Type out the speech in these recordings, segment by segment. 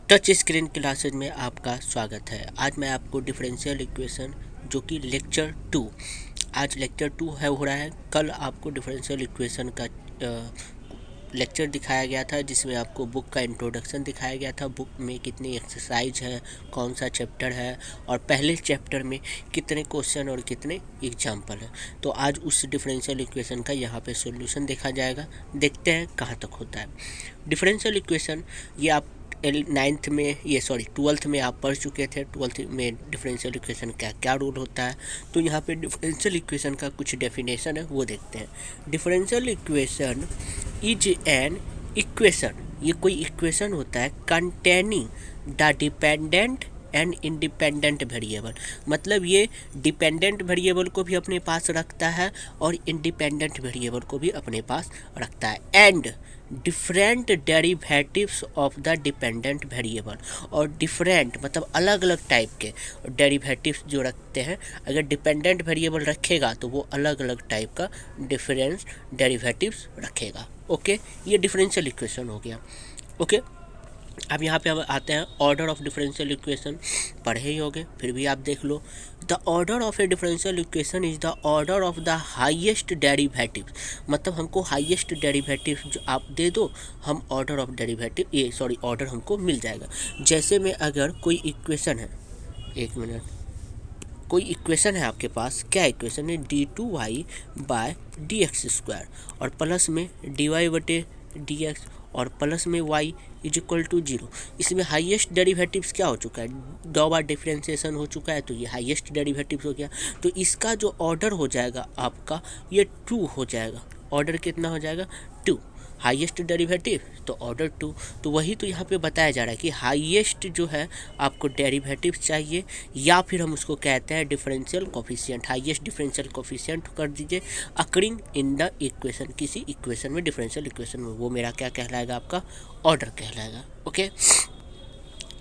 Touch screen classes में आपका स्वागत है। आज मैं आपको डिफरेंशियल इक्वेशन जो कि लेक्चर 2, आज लेक्चर 2 है हो रहा है। कल आपको डिफरेंशियल इक्वेशन का लेक्चर दिखाया गया था, जिसमें आपको बुक का इंट्रोडक्शन दिखाया गया था। बुक में कितनी एक्सरसाइज है, कौन सा चैप्टर है और पहले चैप्टर में कितने क्वेश्चन और कितने एग्जाम्पल है। तो आज उस डिफरेंशियल इक्वेशन का यहाँ पे सॉल्यूशन देखा जाएगा। देखते हैं कहाँ तक होता है डिफरेंशियल इक्वेशन। ये आप नाइन्थ में ट्वेल्थ में आप पढ़ चुके थे। ट्वेल्थ में डिफरेंशियल इक्वेशन का क्या रूल होता है। तो यहाँ पे डिफरेंशियल इक्वेशन का कुछ डेफिनेशन है, वो देखते हैं। Differential equation is an equation, ये कोई इक्वेशन होता है containing the dependent and independent variable. मतलब ये डिपेंडेंट वेरिएबल को भी अपने पास रखता है और इंडिपेंडेंट वेरिएबल को भी अपने पास रखता है। And different derivatives of the dependent variable, और डिफरेंट मतलब अलग अलग टाइप के डेरिवेटिव्स जो रखते हैं। अगर डिपेंडेंट वेरिएबल रखेगा तो वो अलग अलग टाइप का डिफरेंस डेरिवेटिव्स रखेगा। ओके, ये डिफरेंशियल इक्वेशन हो गया। ओके, अब यहाँ पे हम आते हैं ऑर्डर ऑफ डिफरेंशियल इक्वेशन। पढ़े ही होंगे, फिर भी आप देख लो। The order of a differential equation is the order of the highest derivative. मतलब हमको हाईएस्ट डेरिवेटिव जो आप दे दो, हम ऑर्डर ऑफ डेरिवेटिव ऑर्डर हमको मिल जाएगा। जैसे में अगर कोई इक्वेशन है, एक मिनट, कोई इक्वेशन है आपके पास, क्या इक्वेशन है, d2y/dx² और प्लस में dy/dx और प्लस में y = 0। इसमें हाईएस्ट डेरिवेटिव्स क्या हो चुका है, 2 बार डिफरेंशिएशन हो चुका है, तो ये हाईएस्ट डेरिवेटिव्स हो गया। तो इसका जो ऑर्डर हो जाएगा आपका, ये 2 हो जाएगा। ऑर्डर कितना हो जाएगा, 2। हाईएस्ट डेरिवेटिव तो ऑर्डर 2। तो वही तो यहाँ पे बताया जा रहा है कि हाईएस्ट जो है आपको डेरिवेटिव चाहिए, या फिर हम उसको कहते हैं differential coefficient. Highest differential coefficient कर दीजिए अकरिंग इन द इक्वेशन, किसी इक्वेशन में, डिफरेंशियल इक्वेशन में। वो मेरा क्या कहलाएगा, आपका ऑर्डर कहलाएगा। ओके,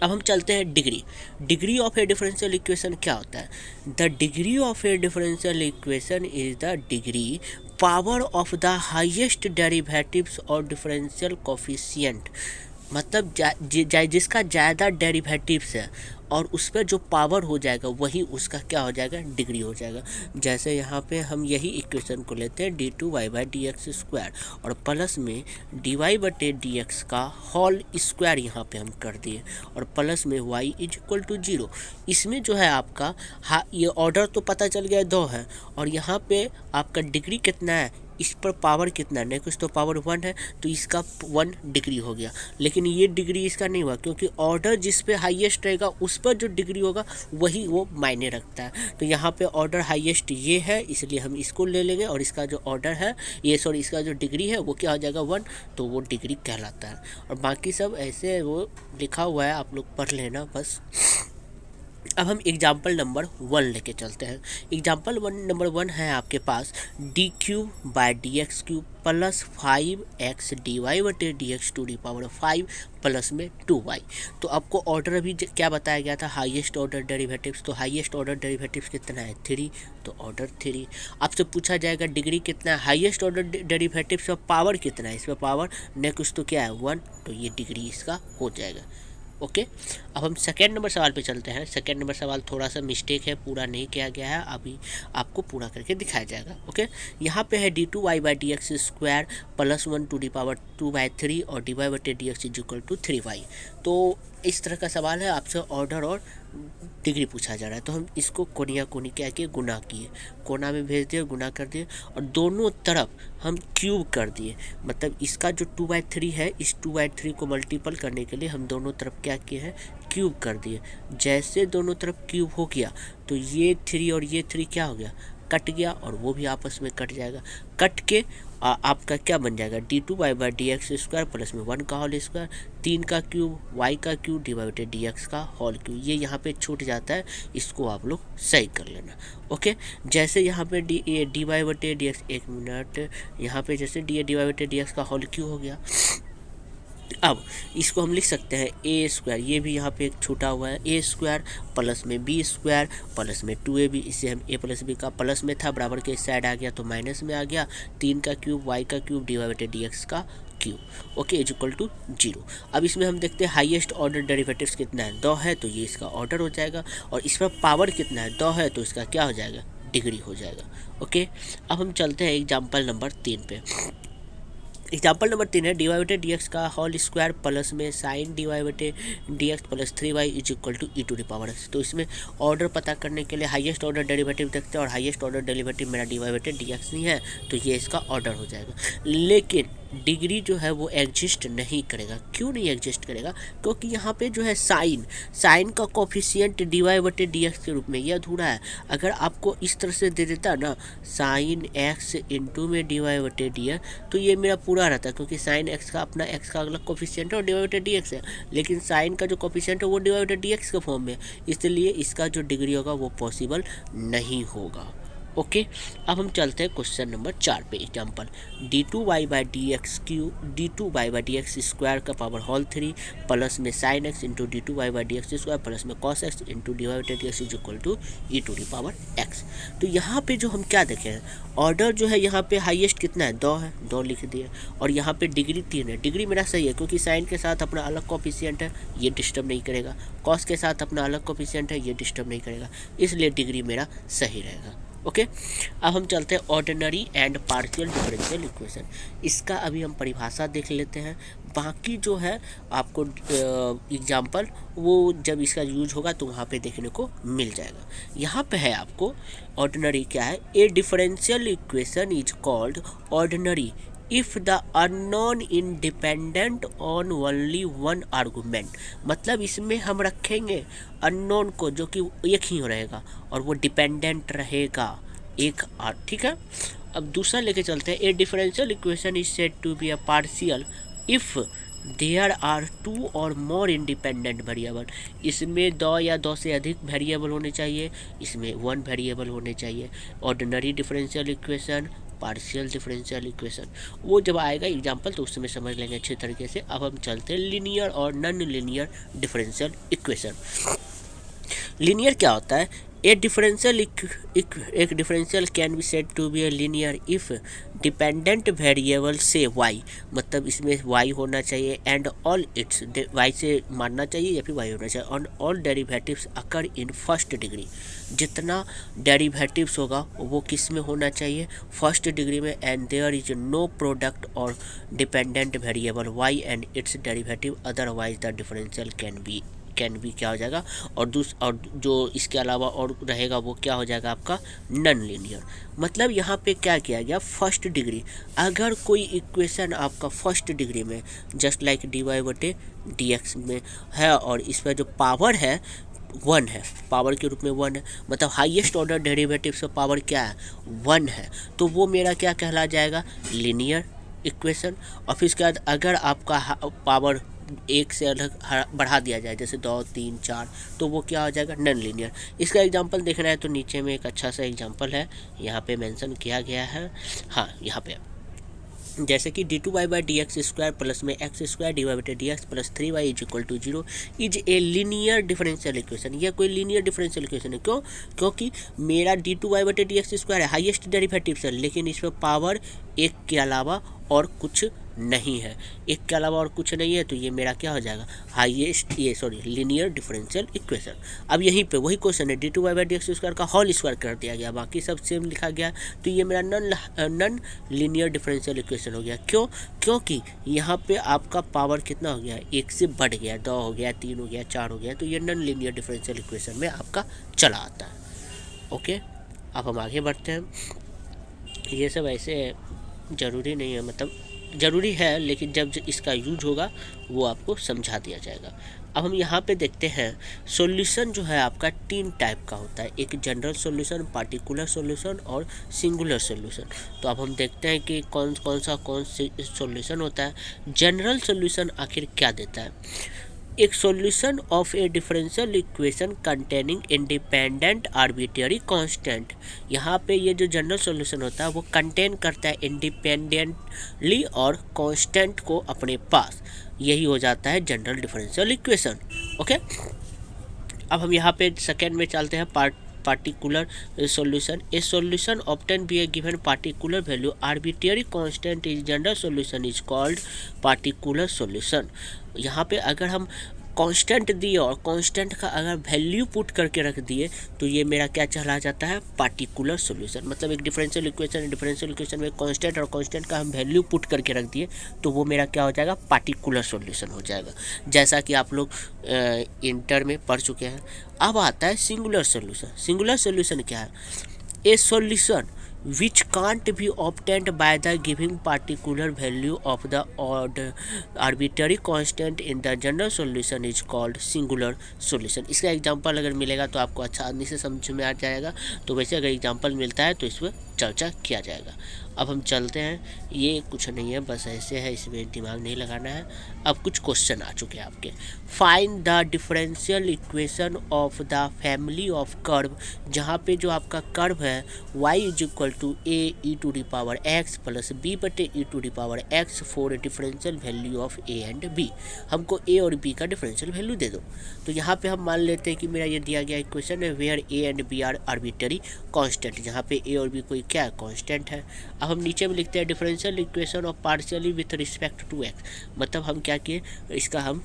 अब हम चलते हैं degree of a differential equation क्या होता है। The degree of a differential equation is the degree power of the highest derivatives और डिफरेंशियल कोफिशिएंट। मतलब जिसका ज़्यादा डेरिवेटिव्स है और उस पर जो पावर हो जाएगा वही उसका क्या हो जाएगा, डिग्री हो जाएगा। जैसे यहाँ पे हम यही इक्वेशन को लेते हैं d2y/dx² और प्लस में dy/dx का होल स्क्वायर यहाँ पे हम कर दिए और प्लस में y = 0। इसमें जो है आपका ये ऑर्डर तो पता चल गया 2 है, और यहाँ पे आपका डिग्री कितना है, इस पर पावर कितना है, नेक्स्ट तो पावर 1 है, तो इसका 1 डिग्री हो गया। लेकिन ये डिग्री इसका नहीं हुआ, क्योंकि ऑर्डर जिस पे हाईएस्ट रहेगा उस पर जो डिग्री होगा वही वो मायने रखता है। तो यहाँ पे ऑर्डर हाईएस्ट ये है, इसलिए हम इसको ले लेंगे, और इसका जो ऑर्डर है इसका जो डिग्री है वो क्या हो जाएगा, 1, तो वो डिग्री कहलाता है। और बाकी सब ऐसे वो लिखा हुआ है, आप लोग पढ़ लेना बस। अब हम एग्जाम्पल नंबर 1 लेके चलते हैं। एग्जाम्पल नंबर 1 है आपके पास d3/dx³ plus 5x dy/dx⁵ plus में 2y। तो आपको ऑर्डर अभी क्या बताया गया था, हाईएस्ट ऑर्डर डेरिवेटिव्स। तो हाईएस्ट ऑर्डर डेरिवेटिव्स कितना है, 3, तो ऑर्डर 3। आपसे पूछा जाएगा डिग्री कितना है, हाईएस्ट ऑर्डर डेरिवेटिव्स का पावर कितना है, इसमें पावर नेक्स्ट तो क्या है, 1, तो ये डिग्री इसका हो जाएगा। ओके, अब हम सेकेंड नंबर सवाल पे चलते हैं। सेकेंड नंबर सवाल थोड़ा सा मिस्टेक है, पूरा नहीं किया गया है, अभी आपको पूरा करके दिखाया जाएगा। ओके, यहाँ पे है d2y/dx² प्लस 1^2/3 और dy/dx = 3y। तो इस तरह का सवाल है, आपसे ऑर्डर और डिग्री पूछा जा रहा है। तो हम इसको कोनी क्या किए, गुना किए, कोना में भेज दिए, गुना कर दिए, और दोनों तरफ हम क्यूब कर दिए। मतलब इसका जो 2/3 है, इस 2/3 को मल्टीपल करने के लिए हम दोनों तरफ क्या किए हैं, क्यूब कर दिए। जैसे दोनों तरफ क्यूब हो गया तो ये 3 और ये 3 क्या हो गया, कट गया, और वो भी आपस में कट जाएगा। कट के आपका क्या बन जाएगा, d2y/dx² प्लस में 1 का होल स्क्वायर, 3 का क्यूब, y का क्यूब, dy/dx का होल क्यूब। ये यहाँ पे छूट जाता है, इसको आप लोग सही कर लेना। ओके, जैसे यहाँ पे dy/dx, एक मिनट, यहाँ पे जैसे dy/dx का होल क्यूब हो गया। अब इसको हम लिख सकते हैं a², ये भी यहाँ पे एक छूटा हुआ है, a² प्लस में b² प्लस में 2ab। इसे हम a प्लस b का प्लस में था, बराबर के इस साइड आ गया तो माइनस में आ गया। 3 का क्यूब, y का क्यूब, dy/dx का cube, okay, is equal to 0। अब इसमें हम देखते हैं हाईएस्ट ऑर्डर डेरिवेटिव्स कितना है, 2 है, तो ये इसका ऑर्डर हो जाएगा। और इसमें पावर कितना है, 2 है, तो इसका क्या हो जाएगा, डिग्री हो जाएगा। ओके, अब हम चलते हैं एग्जाम्पल नंबर 3 पे। एग्जाम्पल नंबर 3 है dy बटे डी एक्स का होल स्क्वायर प्लस में साइन dy बटे D x plus 3y is equal to e to the power x. तो इसमें ऑर्डर पता करने के लिए हाईएस्ट ऑर्डर डेरिवेटिव देखते हैं, और हाईएस्ट ऑर्डर डेरिवेटिव मेरा dy बटे डी एक्स नहीं है, तो ये इसका ऑर्डर हो जाएगा। लेकिन डिग्री जो है वो एग्जिस्ट नहीं करेगा। क्यों नहीं एग्जिस्ट करेगा, क्योंकि यहाँ पे जो है साइन का कोफिशिएंट dy बटे डी एक्स के रूप में ये अधूरा है। अगर आपको इस तरह से दे देता ना साइन एक्स इंटू में dy बटे डी एक्स, तो ये मेरा पूरा रहता है, क्योंकि साइन एक्स का अपना एक्स का अलग कोफिशिएंट है और dy बटे डी एक्स है। लेकिन साइन का जो कोफिशिएंट है वो dy बटे डी एक्स के फॉर्म में, इसलिए इसका जो डिग्री होगा वो पॉसिबल नहीं होगा। ओके, अब हम चलते हैं क्वेश्चन नंबर 4 पे। Example d2y by d x cube d2y by d x square का पावर होल 3 प्लस में sine x into d2y by d x square plus में कॉस एक्स इंटू dy बटे D x is equal to e to the power x. तो यहाँ पे जो हम क्या देखें हैं, ऑर्डर जो है यहाँ पे हाईएस्ट कितना है, 2 है, 2 लिख दिए। और यहाँ पे डिग्री 3 है। डिग्री मेरा सही है, क्योंकि साइन के साथ अपना अलग कोफिशिएंट है, ये डिस्टर्ब नहीं करेगा। कॉस के साथ अपना अलग कोफिशिएंट है, ये डिस्टर्ब नहीं करेगा, इसलिए डिग्री मेरा सही रहेगा। ओके, अब हम चलते हैं ordinary and partial differential equation. इसका अभी हम परिभाषा देख लेते हैं, बाकी जो है आपको एग्जाम्पल वो जब इसका यूज होगा तो वहाँ पे देखने को मिल जाएगा। यहाँ पे है आपको ऑर्डिनरी क्या है, ए differential equation is called ordinary if the unknown independent on only one argument. मतलब इसमें हम रखेंगे अननोन को जो कि एक ही रहेगा और वो डिपेंडेंट रहेगा एक आर, ठीक है। अब दूसरा लेके चलते हैं, a differential equation is said to be a partial if there are 2 और मोर इंडिपेंडेंट वेरिएबल। इसमें 2 या 2 से अधिक वेरिएबल होने चाहिए, इसमें 1 वेरिएबल होने चाहिए। Ordinary differential equation, partial differential equation, वो जब आएगा एग्जाम्पल तो उस समय समझ लेंगे अच्छे तरीके से। अब हम चलते हैं लीनियर और non linear differential equation. Linear क्या होता है, एक differential can be said to be a linear if dependent variable से y, मतलब इसमें y होना चाहिए एंड ऑल इट्स y से मानना चाहिए या फिर y होना चाहिए, on all derivatives occur in first degree. जितना डेरिवेटिव्स होगा वो किस में होना चाहिए, फर्स्ट डिग्री में। And there is no product और dependent variable y and its derivative, otherwise the differential can be क्या हो जाएगा, और जो इसके अलावा और रहेगा वो क्या हो जाएगा आपका नॉन लीनियर। मतलब यहाँ पे क्या किया गया, फर्स्ट डिग्री, अगर कोई इक्वेशन आपका फर्स्ट डिग्री में जस्ट लाइक dy बटे डी एक्स में है और इस पर जो पावर है 1 है, पावर के रूप में 1 है, मतलब हाईएस्ट ऑर्डर डेरिवेटिव से पावर क्या है 1 है, तो वो मेरा क्या कहला जाएगा, लीनियर इक्वेशन। और फिर इसके बाद अगर आपका पावर 1 से अलग बढ़ा दिया जाए, जैसे 2, 3, 4, तो वो क्या हो जाएगा, नॉन लीनियर। इसका एग्जांपल देखना है तो नीचे में एक अच्छा सा एग्जांपल है, यहाँ पे मेंशन किया गया है। हाँ, यहाँ पे जैसे कि d2y by d x square plus में एक्स स्क्वायर dy बटे D x plus 3y is equal to 0 is a linear differential equation. यह कोई लीनियर डिफरेंशियल इक्वेशन है। क्यों, क्योंकि मेरा d2y बटे डी एक्स स्क्वायर है, हाईएस्ट डेरिवेटिव है, लेकिन इसमें पावर 1 के अलावा और कुछ नहीं है, 1 के अलावा और कुछ नहीं है, तो ये मेरा क्या हो जाएगा, लीनियर डिफरेंशियल इक्वेशन। अब यहीं पे वही क्वेश्चन है, d2y by d x square का होल स्क्वायर कर दिया गया, बाकी सब सेम लिखा गया, तो ये मेरा नॉन लीनियर डिफरेंशियल इक्वेशन हो गया। क्यों, क्योंकि यहाँ पे आपका पावर कितना हो गया, 1 से बढ़ गया, 2 हो गया, 3 हो गया, 4 हो गया, तो ये नॉन लीनियर डिफरेंशियल इक्वेशन में आपका चला आता है। ओके, अब हम आगे बढ़ते हैं। ये सब ऐसे ज़रूरी नहीं है, मतलब ज़रूरी है, लेकिन जब इसका यूज होगा वो आपको समझा दिया जाएगा। अब हम यहाँ पे देखते हैं सॉल्यूशन जो है आपका 3 टाइप का होता है, एक जनरल सॉल्यूशन, पार्टिकुलर सॉल्यूशन और सिंगुलर सॉल्यूशन। तो अब हम देखते हैं कि कौन सा सॉल्यूशन होता है। जनरल सॉल्यूशन आखिर क्या देता है, एक solution of a differential equation containing independent arbitrary constant. यहाँ पे ये जो जनरल सॉल्यूशन होता है वो कंटेन करता है इंडिपेंडेंटली और कांस्टेंट को अपने पास, यही हो जाता है जनरल डिफरेंशियल इक्वेशन। ओके, अब हम यहाँ पे सेकेंड में चलते हैं particular solution. A solution obtained by a given particular value arbitrary constant is general solution is called particular solution. यहाँ पे अगर हम कांस्टेंट दिए और कांस्टेंट का अगर वैल्यू पुट करके रख दिए तो ये मेरा क्या चला जाता है, पार्टिकुलर सॉल्यूशन। मतलब एक डिफरेंशियल इक्वेशन में कांस्टेंट और कांस्टेंट का हम वैल्यू पुट करके रख दिए तो वो मेरा क्या हो जाएगा, पार्टिकुलर सॉल्यूशन हो जाएगा, जैसा कि आप लोग इंटर में पढ़ चुके हैं। अब आता है सिंगुलर सॉल्यूशन। सिंगुलर सॉल्यूशन क्या है, ए solution which can't be obtained by the giving particular value of the odd arbitrary constant in the general solution is called singular solution। इसका एग्जांपल अगर मिलेगा तो आपको आसानी से समझ में आ जाएगा। तो वैसे अगर एग्जांपल मिलता है तो इस पर चर्चा किया जाएगा। अब हम चलते हैं, ये कुछ नहीं है, बस ऐसे है, इसमें दिमाग नहीं लगाना है। अब कुछ क्वेश्चन आ चुके हैं आपके। Find the differential equation of the family of curve, जहाँ पे जो आपका कर्व है y is equal to A E to the power x plus B बटे ई to the power X for differential value of A and B. हमको A और B का differential value दे दो। तो यहाँ पे हम मान लेते हैं कि मेरा ये दिया गया इक्वेशन है where a and b are arbitrary constant, जहाँ पे ए और बी कोई क्या कांस्टेंट है। अब हम नीचे में लिखते हैं differential equation of partially with respect to x. मतलब हम क्या किए, इसका हम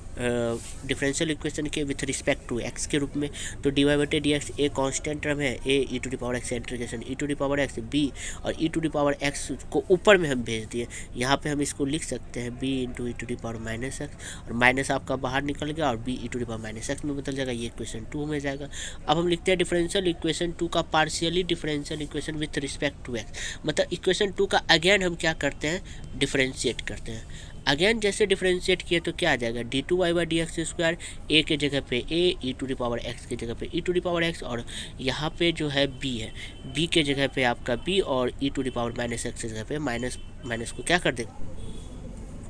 डिफरेंशियल इक्वेशन के विथ रिस्पेक्ट टू एक्स के रूप में। तो डी वाई बटे D X A constant term है, A E to the power X integration E to the power X B, और ई टू दी पावर एक्स को ऊपर में हम भेज दिए। यहाँ पे हम इसको लिख सकते हैं b into e to the power minus x, और माइनस आपका बाहर निकल गया और b e to the power minus x में बदल जाएगा, ये इक्वेशन 2 में जाएगा। अब हम लिखते हैं डिफरेंशियल इक्वेशन 2 का partially differential equation with respect to x. मतलब इक्वेशन 2 का अगेन हम क्या करते हैं, डिफरेंशिएट करते हैं। अगेन जैसे डिफरेंशिएट किए तो क्या आ जाएगा, d two y by d x square, a के जगह पे a, E to the power x की जगह पे e to the power x, और यहाँ पे जो है बी है, बी के जगह पे आपका बी, और ई to the power minus x की जगह पे माइनस माइनस को क्या कर दे।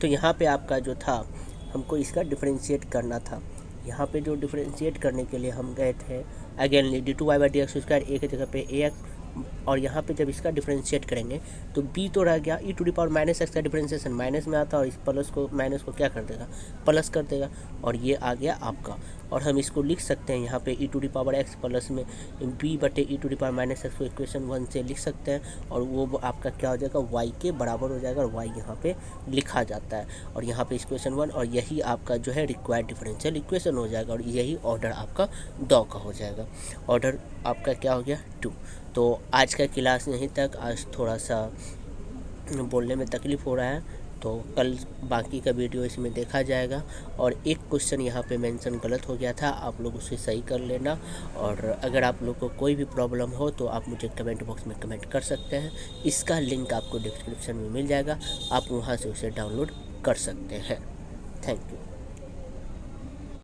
तो यहाँ पे आपका जो था हमको इसका डिफरेंशिएट करना था। यहाँ पे जो डिफरेंशिएट करने के लिए हम गए थे again d two y by d x square, a के जगह पे ए एक्स, और यहाँ पे जब इसका डिफरेंशिएट करेंगे तो b तो रह गया, e to the power minus x का डिफरेंशिएशन माइनस में आता है और इस प्लस को माइनस को क्या कर देगा, प्लस कर देगा, और ये आ गया आपका। और हम इसको लिख सकते हैं यहाँ पे e to the power x plus में b बटे ई to the power minus x को इक्वेशन 1 से लिख सकते हैं, और वो आपका क्या हो जाएगा, y के बराबर हो जाएगा, और y यहाँ पे लिखा जाता है, और यहाँ पे इक्वेशन 1, और यही आपका जो है रिक्वायर्ड डिफरेंशियल इक्वेशन हो जाएगा, और यही ऑर्डर आपका 2 का हो जाएगा। ऑर्डर आपका क्या हो गया, 2। तो आज का क्लास यहीं तक। आज थोड़ा सा बोलने में तकलीफ़ हो रहा है, तो कल बाकी का वीडियो इसमें देखा जाएगा। और एक क्वेश्चन यहाँ पे मेंशन गलत हो गया था, आप लोग उसे सही कर लेना। और अगर आप लोग को कोई भी प्रॉब्लम हो तो आप मुझे कमेंट बॉक्स में कमेंट कर सकते हैं। इसका लिंक आपको डिस्क्रिप्शन में मिल जाएगा, आप वहाँ से उसे डाउनलोड कर सकते हैं। Thank you.